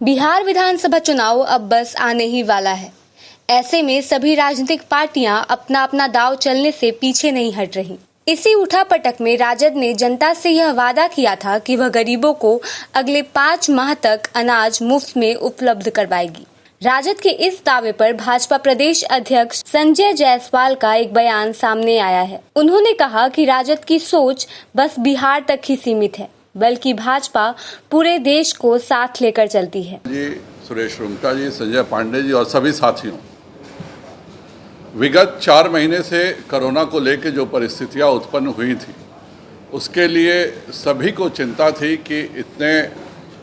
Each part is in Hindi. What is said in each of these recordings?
बिहार विधानसभा चुनाव अब बस आने ही वाला है। ऐसे में सभी राजनीतिक पार्टियां अपना अपना दांव चलने से पीछे नहीं हट रही। इसी उठापटक में राजद ने जनता से यह वादा किया था कि वह गरीबों को अगले 5 माह तक अनाज मुफ्त में उपलब्ध करवाएगी। राजद के इस दावे पर भाजपा प्रदेश अध्यक्ष संजय जायसवाल का एक बयान सामने आया है। उन्होंने कहा कि राजद की सोच बस बिहार तक ही सीमित है, बल्कि भाजपा पूरे देश को साथ लेकर चलती है। जी, सुरेश रुंगटा जी, संजय पांडे जी और सभी साथियों, विगत 4 महीने से कोरोना को लेकर जो परिस्थितियां उत्पन्न हुई थी, उसके लिए सभी को चिंता थी कि इतने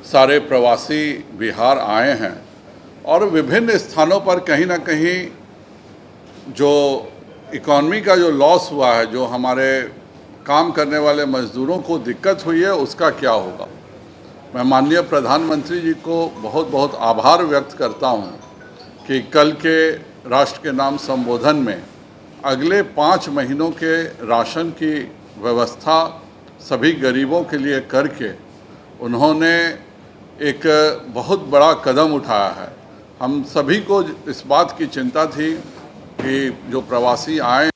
सारे प्रवासी बिहार आए हैं और विभिन्न स्थानों पर कहीं ना कहीं जो इकॉनमी का जो लॉस हुआ है, जो हमारे काम करने वाले मजदूरों को दिक्कत हुई है, उसका क्या होगा। मैं माननीय प्रधानमंत्री जी को बहुत बहुत आभार व्यक्त करता हूं कि कल के राष्ट्र के नाम संबोधन में अगले 5 महीनों के राशन की व्यवस्था सभी गरीबों के लिए करके उन्होंने एक बहुत बड़ा कदम उठाया है। हम सभी को इस बात की चिंता थी कि जो प्रवासी आए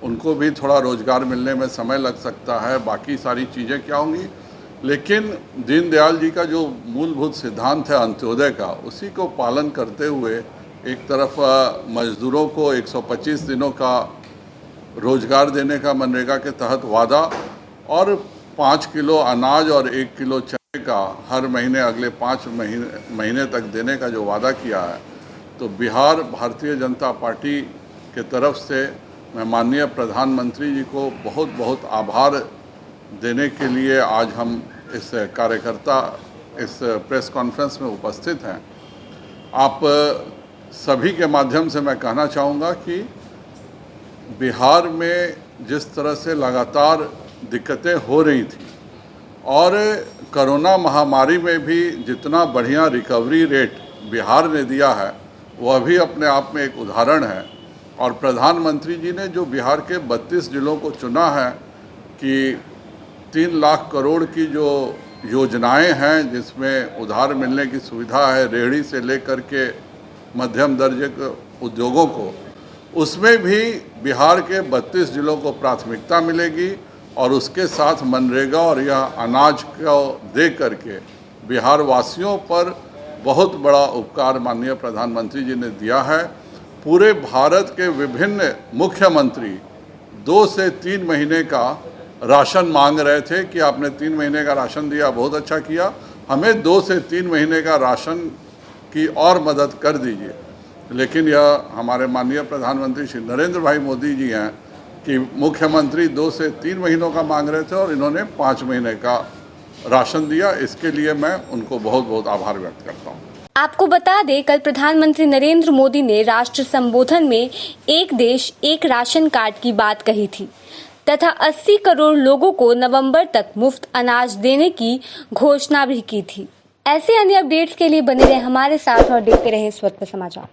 उनको भी थोड़ा रोजगार मिलने में समय लग सकता है, बाकी सारी चीज़ें क्या होंगी, लेकिन दीनदयाल जी का जो मूलभूत सिद्धांत है अंत्योदय का, उसी को पालन करते हुए एक तरफ मजदूरों को 125 दिनों का रोजगार देने का मनरेगा के तहत वादा और 5 किलो अनाज और 1 किलो चने का हर महीने अगले 5 महीने तक देने का जो वादा किया है, तो बिहार भारतीय जनता पार्टी के तरफ से मैं माननीय प्रधानमंत्री जी को बहुत बहुत आभार देने के लिए आज हम इस प्रेस कॉन्फ्रेंस में उपस्थित हैं। आप सभी के माध्यम से मैं कहना चाहूँगा कि बिहार में जिस तरह से लगातार दिक्कतें हो रही थी और कोरोना महामारी में भी जितना बढ़िया रिकवरी रेट बिहार ने दिया है, वह भी अपने आप में एक उदाहरण है। और प्रधानमंत्री जी ने जो बिहार के 32 जिलों को चुना है कि 3 लाख करोड़ की जो योजनाएं हैं, जिसमें उधार मिलने की सुविधा है रेहड़ी से लेकर के मध्यम दर्जे के उद्योगों को, उसमें भी बिहार के 32 जिलों को प्राथमिकता मिलेगी और उसके साथ मनरेगा और यह अनाज को दे करके बिहार वासियों पर बहुत बड़ा उपकार माननीय प्रधानमंत्री जी ने दिया है। पूरे भारत के विभिन्न मुख्यमंत्री 2 से 3 महीने का राशन मांग रहे थे कि आपने 3 महीने का राशन दिया, बहुत अच्छा किया, हमें 2 से 3 महीने का राशन की और मदद कर दीजिए। लेकिन यह हमारे माननीय प्रधानमंत्री श्री नरेंद्र भाई मोदी जी हैं कि मुख्यमंत्री 2 से 3 महीनों का मांग रहे थे और इन्होंने 5 महीने का राशन दिया। इसके लिए मैं उनको बहुत बहुत आभार व्यक्त करता हूँ। आपको बता दें, कल प्रधानमंत्री नरेंद्र मोदी ने राष्ट्र संबोधन में एक देश एक राशन कार्ड की बात कही थी तथा 80 करोड़ लोगों को नवंबर तक मुफ्त अनाज देने की घोषणा भी की थी। ऐसे अन्य अपडेट्स के लिए बने रहे हमारे साथ और देखते रहे स्वतः समाचार।